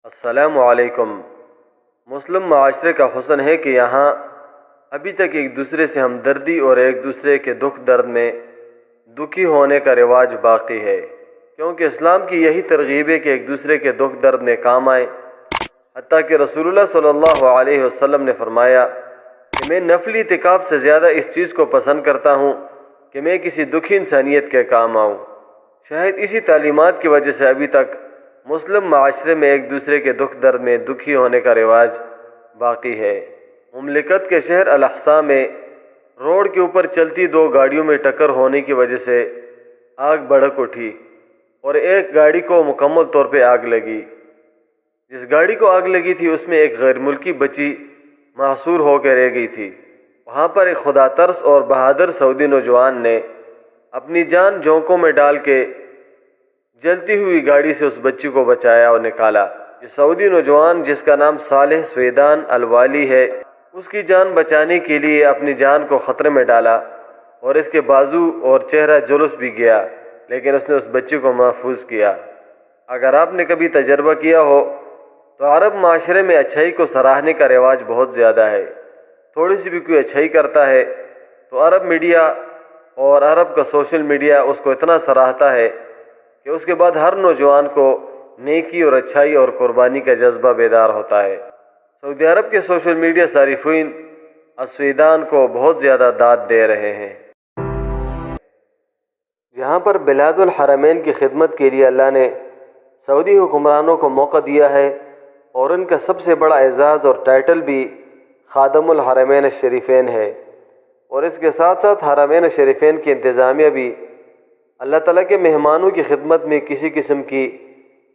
السلام علیکم۔ مسلم معاشرے کا حسن ہے کہ یہاں ابھی تک ایک دوسرے سے ہمدردی اور ایک دوسرے کے دکھ درد میں دکھی ہونے کا رواج باقی ہے، کیونکہ اسلام کی یہی ترغیب ہے کہ ایک دوسرے کے دکھ درد میں کام آئیں۔ حتیٰ کہ رسول اللہ صلی اللہ علیہ وسلم نے فرمایا کہ میں نفلی اعتکاف سے زیادہ اس چیز کو پسند کرتا ہوں کہ میں کسی دکھی انسانیت کے کام آؤں۔ شاید اسی تعلیمات کی وجہ سے ابھی تک مسلم معاشرے میں ایک دوسرے کے دکھ درد میں دکھی ہونے کا رواج باقی ہے۔ مملکت کے شہر الاحساء میں روڈ کے اوپر چلتی دو گاڑیوں میں ٹکر ہونے کی وجہ سے آگ بھڑک اٹھی اور ایک گاڑی کو مکمل طور پہ آگ لگی۔ جس گاڑی کو آگ لگی تھی اس میں ایک غیر ملکی بچی محصور ہو کے رہ گئی تھی۔ وہاں پر ایک خدا ترس اور بہادر سعودی نوجوان نے اپنی جان جھونکوں میں ڈال کے جلتی ہوئی گاڑی سے اس بچی کو بچایا اور نکالا۔ یہ سعودی نوجوان جس کا نام صالح سویدان الوالی ہے، اس کی جان بچانے کے لیے اپنی جان کو خطرے میں ڈالا اور اس کے بازو اور چہرہ جلوس بھی گیا، لیکن اس نے اس بچی کو محفوظ کیا۔ اگر آپ نے کبھی تجربہ کیا ہو تو عرب معاشرے میں اچھائی کو سراہنے کا رواج بہت زیادہ ہے۔ تھوڑی سی بھی کوئی اچھائی کرتا ہے تو عرب میڈیا اور عرب کا سوشل میڈیا اس کو اتنا سراہتا ہے کہ اس کے بعد ہر نوجوان کو نیکی اور اچھائی اور قربانی کا جذبہ بیدار ہوتا ہے۔ سعودی عرب کے سوشل میڈیا صارفین السویدان کو بہت زیادہ داد دے رہے ہیں۔ جہاں پر بلاد الحرمین کی خدمت کے لیے اللہ نے سعودی حکمرانوں کو موقع دیا ہے اور ان کا سب سے بڑا اعزاز اور ٹائٹل بھی خادم الحرمین الشریفین ہے، اور اس کے ساتھ ساتھ حرمین الشریفین کی انتظامیہ بھی اللہ تعالیٰ کے مہمانوں کی خدمت میں کسی قسم کی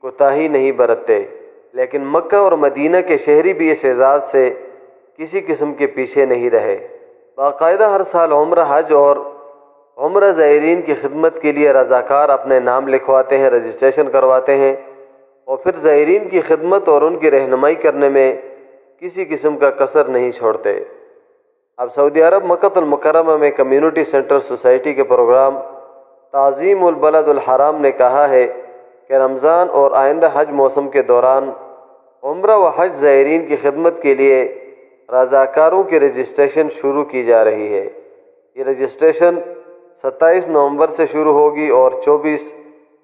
کوتاہی نہیں برتتے، لیکن مکہ اور مدینہ کے شہری بھی اس اعزاز سے کسی قسم کے پیچھے نہیں رہے۔ باقاعدہ ہر سال عمرہ، حج اور عمرہ زائرین کی خدمت کے لیے رضاکار اپنے نام لکھواتے ہیں، رجسٹریشن کرواتے ہیں، اور پھر زائرین کی خدمت اور ان کی رہنمائی کرنے میں کسی قسم کا کسر نہیں چھوڑتے۔ اب سعودی عرب مکہ المکرمہ میں کمیونٹی سینٹر سوسائٹی کے پروگرام تعظیم البلد الحرام نے کہا ہے کہ رمضان اور آئندہ حج موسم کے دوران عمرہ و حج زائرین کی خدمت کے لیے رضاکاروں کی رجسٹریشن شروع کی جا رہی ہے۔ یہ رجسٹریشن 27 نومبر سے شروع ہوگی اور 24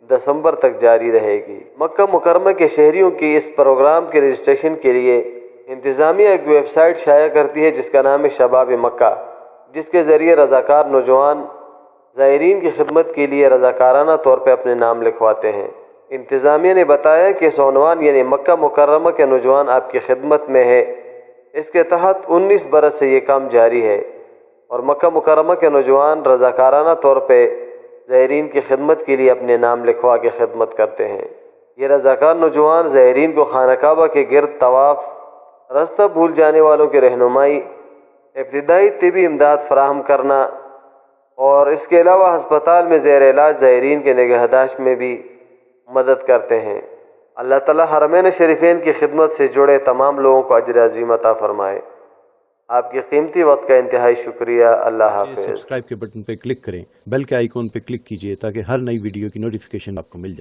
دسمبر تک جاری رہے گی۔ مکہ مکرمہ کے شہریوں کی اس پروگرام کے رجسٹریشن کے لیے انتظامیہ ایک ویب سائٹ شائع کرتی ہے جس کا نام ہے شباب مکہ، جس کے ذریعے رضاکار نوجوان زائرین کی خدمت کے لیے رضاکارانہ طور پہ اپنے نام لکھواتے ہیں۔ انتظامیہ نے بتایا کہ اس عنوان یعنی مکہ مکرمہ کے نوجوان آپ کی خدمت میں ہے، اس کے تحت 19 برس سے یہ کام جاری ہے، اور مکہ مکرمہ کے نوجوان رضاکارانہ طور پہ زائرین کی خدمت کے لیے اپنے نام لکھوا کے خدمت کرتے ہیں۔ یہ رضاکار نوجوان زائرین کو خانہ کعبہ کے گرد طواف، راستہ بھول جانے والوں کی رہنمائی، ابتدائی طبی امداد فراہم کرنا اور اس کے علاوہ ہسپتال میں زیر علاج زائرین کے نگہداشت میں بھی مدد کرتے ہیں۔ اللہ تعالیٰ حرمین شریفین کی خدمت سے جڑے تمام لوگوں کو اجر عظیم عطا فرمائے۔ آپ کے قیمتی وقت کا انتہائی شکریہ۔ اللہ حافظ۔ سبسکرائب کے بٹن پہ کلک کریں، بیل کے آئیکن پہ کلک کیجئے تاکہ ہر نئی ویڈیو کی نوٹیفیکیشن آپ کو مل جائے۔